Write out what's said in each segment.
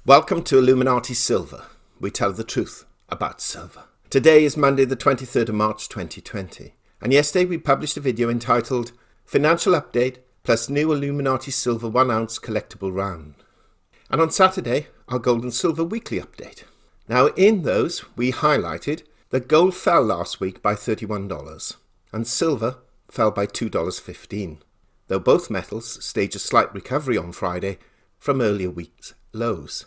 Welcome to Illuminati Silver. We tell the truth about silver. Today is Monday the 23rd of March 2020, and yesterday we published a video entitled Financial Update plus New Illuminati Silver 1 ounce Collectible Round. And on Saturday, our Gold and Silver Weekly Update. Now in those, we highlighted that gold fell last week by $31 and silver fell by $2.15, though both metals staged a slight recovery on Friday from earlier week's lows.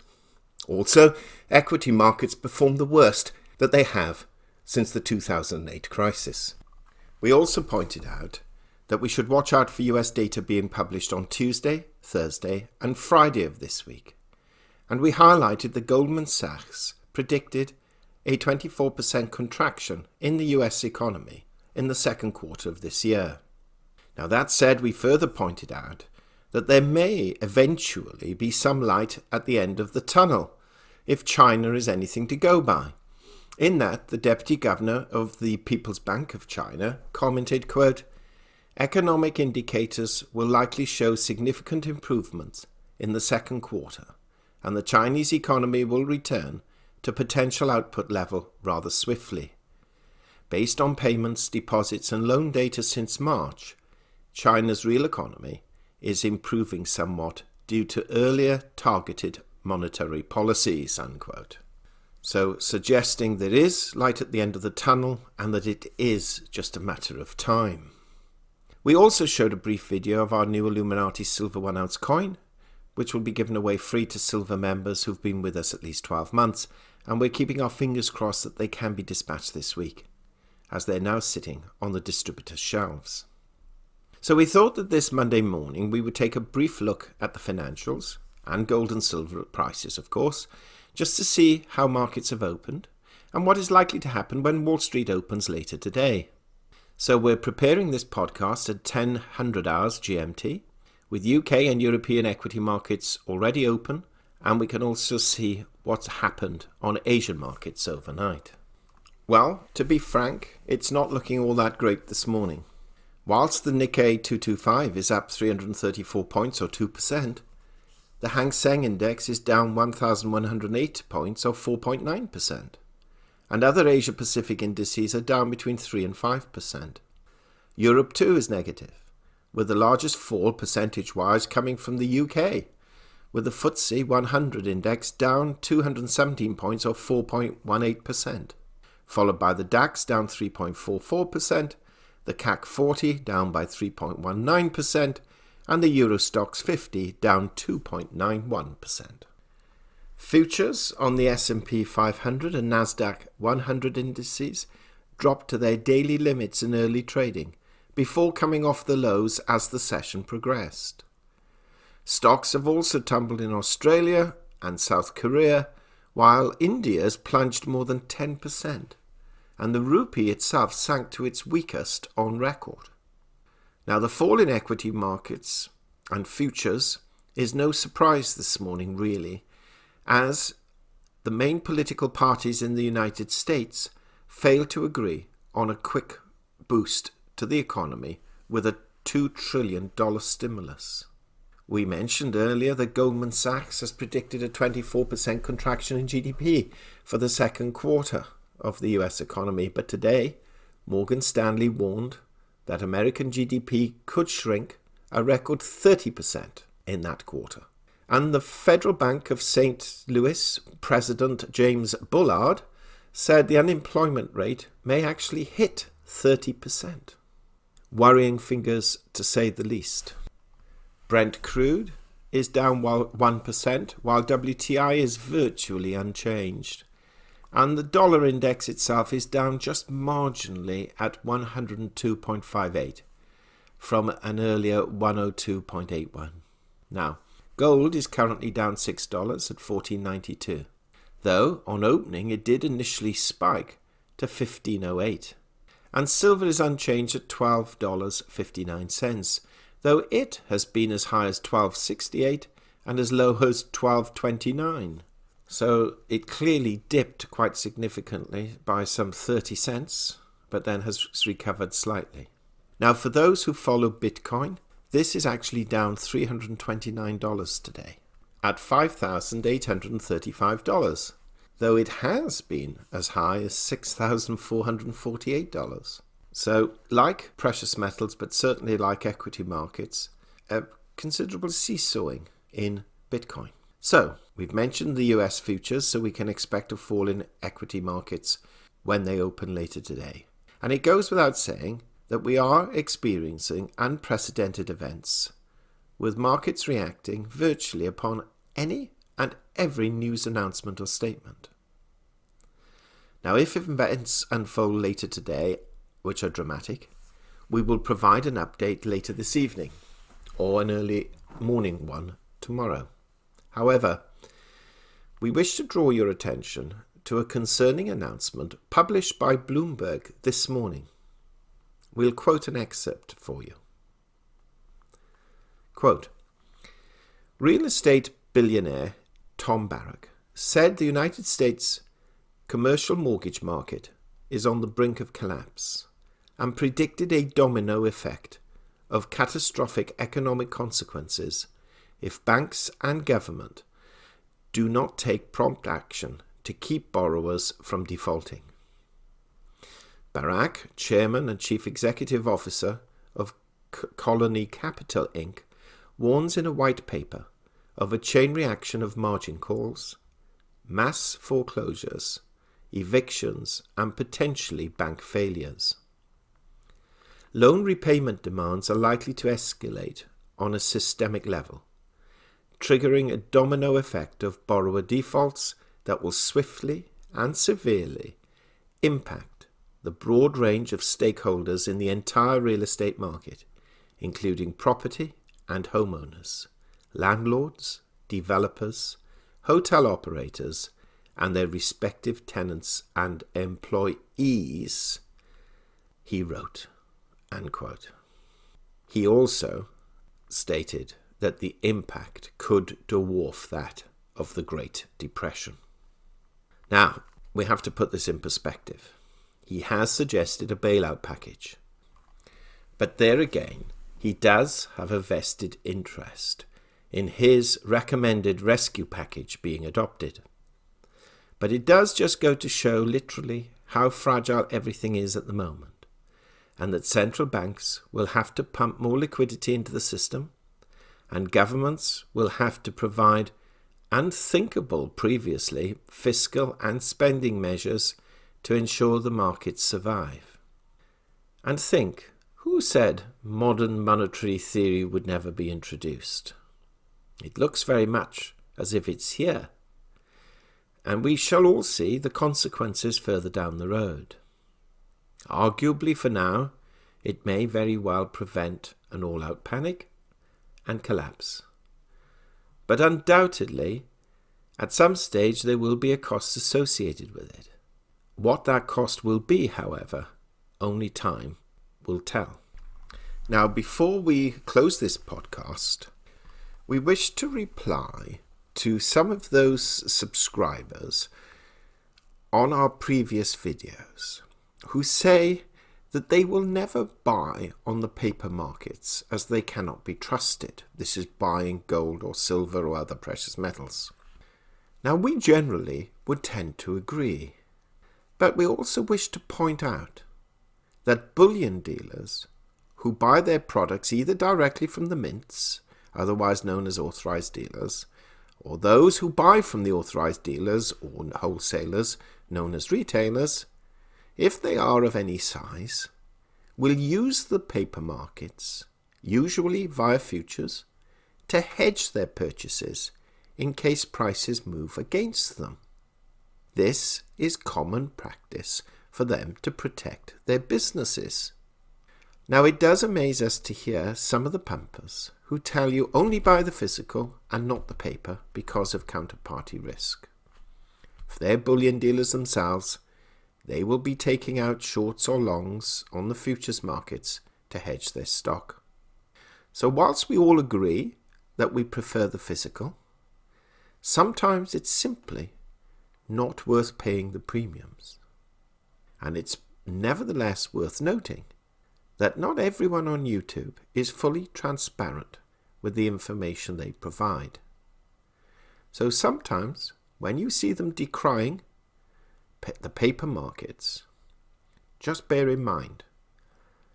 Also, equity markets performed the worst that they have since the 2008 crisis. We also pointed out that we should watch out for US data being published on Tuesday, Thursday and Friday of this week. And we highlighted that Goldman Sachs predicted a 24% contraction in the US economy in the second quarter of this year. Now that said, we further pointed out that there may eventually be some light at the end of the tunnel if China is anything to go by. In that, the Deputy Governor of the People's Bank of China commented, quote, "Economic indicators will likely show significant improvements in the second quarter, and the Chinese economy will return to potential output level rather swiftly. Based on payments, deposits and loan data since March, China's real economy is improving somewhat due to earlier targeted monetary policies," unquote. So suggesting there is light at the end of the tunnel and that it is just a matter of time. We also showed a brief video of our new Illuminati Silver 1 ounce coin, which will be given away free to silver members who've been with us at least 12 months, and we're keeping our fingers crossed that they can be dispatched this week, as they're now sitting on the distributor's shelves. So we thought that this Monday morning we would take a brief look at the financials, and gold and silver prices, of course, just to see how markets have opened and what is likely to happen when Wall Street opens later today. So we're preparing this podcast at 10:00 hours GMT, with UK and European equity markets already open, and we can also see what's happened on Asian markets overnight. Well, to be frank, it's not looking all that great this morning. Whilst the Nikkei 225 is up 334 points or 2%, the Hang Seng Index is down 1,108 points or 4.9%, and other Asia-Pacific indices are down between 3 and 5%. Europe too is negative, with the largest fall percentage-wise coming from the UK, with the FTSE 100 index down 217 points or 4.18%, followed by the DAX down 3.44%, the CAC 40 down by 3.19%, and the Euro Stoxx 50 down 2.91%. Futures on the S&P 500 and Nasdaq 100 indices dropped to their daily limits in early trading before coming off the lows as the session progressed. Stocks have also tumbled in Australia and South Korea, while India's plunged more than 10%, and the rupee itself sank to its weakest on record. Now, the fall in equity markets and futures is no surprise this morning, really, as the main political parties in the United States failed to agree on a quick boost to the economy with a $2 trillion stimulus. We mentioned earlier that Goldman Sachs has predicted a 24% contraction in GDP for the second quarter of the US economy, but today Morgan Stanley warned that American GDP could shrink a record 30% in that quarter. And the Federal Bank of St. Louis President James Bullard said the unemployment rate may actually hit 30%. Worrying figures, to say the least. Brent crude is down 1%, while WTI is virtually unchanged. And the dollar index itself is down just marginally at 102.58 from an earlier 102.81. Now, gold is currently down $6 at $14.92, though on opening it did initially spike to $15.08. And silver is unchanged at $12.59, though it has been as high as $12.68 and as low as $12.29. So it clearly dipped quite significantly by some 30 cents, but then has recovered slightly. Now, for those who follow Bitcoin, this is actually down $329 today. at $5,835, though it has been as high as $6,448. So, like precious metals, but certainly like equity markets, a considerable seesawing in Bitcoin. So, we've mentioned the US futures, so we can expect a fall in equity markets when they open later today. And it goes without saying that we are experiencing unprecedented events, with markets reacting virtually upon any and every news announcement or statement. Now, if events unfold later today, which are dramatic, we will provide an update later this evening, or an early morning one tomorrow. However, we wish to draw your attention to a concerning announcement published by Bloomberg this morning. We'll quote an excerpt for you. Quote, real estate billionaire Tom Barrack said the United States commercial mortgage market is on the brink of collapse and predicted a domino effect of catastrophic economic consequences if banks and government do not take prompt action to keep borrowers from defaulting. Barrack, chairman and chief executive officer of Colony Capital Inc., warns in a white paper of a chain reaction of margin calls, mass foreclosures, evictions, and potentially bank failures. Loan repayment demands are likely to escalate on a systemic level, triggering a domino effect of borrower defaults that will swiftly and severely impact the broad range of stakeholders in the entire real estate market, including property and homeowners, landlords, developers, hotel operators, and their respective tenants and employees, he wrote, unquote. He also stated that the impact could dwarf that of the Great Depression. Now, we have to put this in perspective. He has suggested a bailout package. But there again, he does have a vested interest in his recommended rescue package being adopted. But it does just go to show literally how fragile everything is at the moment, and that central banks will have to pump more liquidity into the system, and governments will have to provide unthinkable previously fiscal and spending measures to ensure the markets survive. And think, who said modern monetary theory would never be introduced? It looks very much as if it's here. And we shall all see the consequences further down the road. Arguably for now, it may very well prevent an all-out panic and collapse. But undoubtedly, at some stage there will be a cost associated with it. What that cost will be, however, only time will tell. Now, before we close this podcast, we wish to reply to some of those subscribers on our previous videos who say that they will never buy on the paper markets as they cannot be trusted. This is buying gold or silver or other precious metals. Now, we generally would tend to agree, but we also wish to point out that bullion dealers who buy their products either directly from the mints, otherwise known as authorized dealers, or those who buy from the authorized dealers or wholesalers, known as retailers, if they are of any size, will use the paper markets, usually via futures, to hedge their purchases in case prices move against them. This is common practice for them to protect their businesses. Now, it does amaze us to hear some of the pumpers who tell you only buy the physical and not the paper because of counterparty risk. For their bullion dealers themselves, they will be taking out shorts or longs on the futures markets to hedge their stock. So whilst we all agree that we prefer the physical, sometimes it's simply not worth paying the premiums. And it's nevertheless worth noting that not everyone on YouTube is fully transparent with the information they provide. So sometimes, when you see them decrying the paper markets, just bear in mind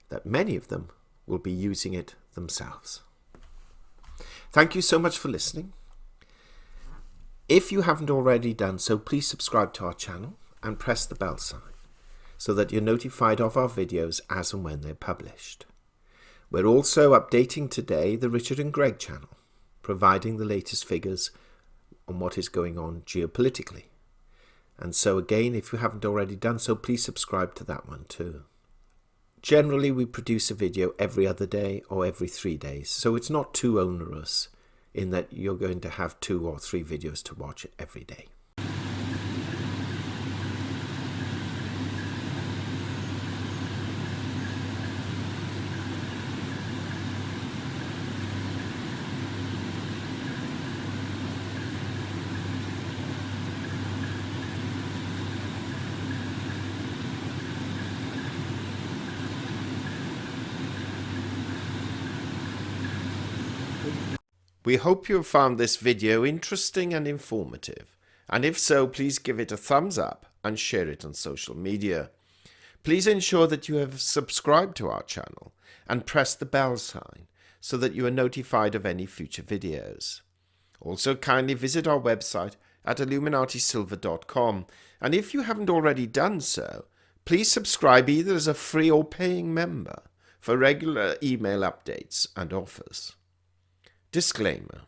that many of them will be using it themselves. Thank you so much for listening. If you haven't already done so, please subscribe to our channel and press the bell sign so that you're notified of our videos as and when they're published. We're also updating today the Richard and Greg channel, providing the latest figures on what is going on geopolitically. And so again, if you haven't already done so, please subscribe to that one too. Generally, we produce a video every other day or every 3 days, so it's not too onerous in that you're going to have 2 or 3 videos to watch every day. We hope you have found this video interesting and informative, and if so, please give it a thumbs up and share it on social media. Please ensure that you have subscribed to our channel and press the bell sign so that you are notified of any future videos. Also, kindly visit our website at illuminatisilver.com, and if you haven't already done so, please subscribe either as a free or paying member for regular email updates and offers. Disclaimer.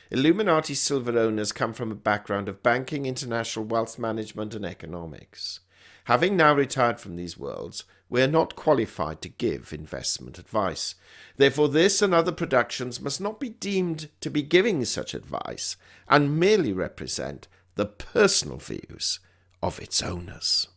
Illuminati silver owners come from a background of banking, international wealth management and economics. Having now retired from these worlds, we are not qualified to give investment advice. Therefore, this and other productions must not be deemed to be giving such advice and merely represent the personal views of its owners.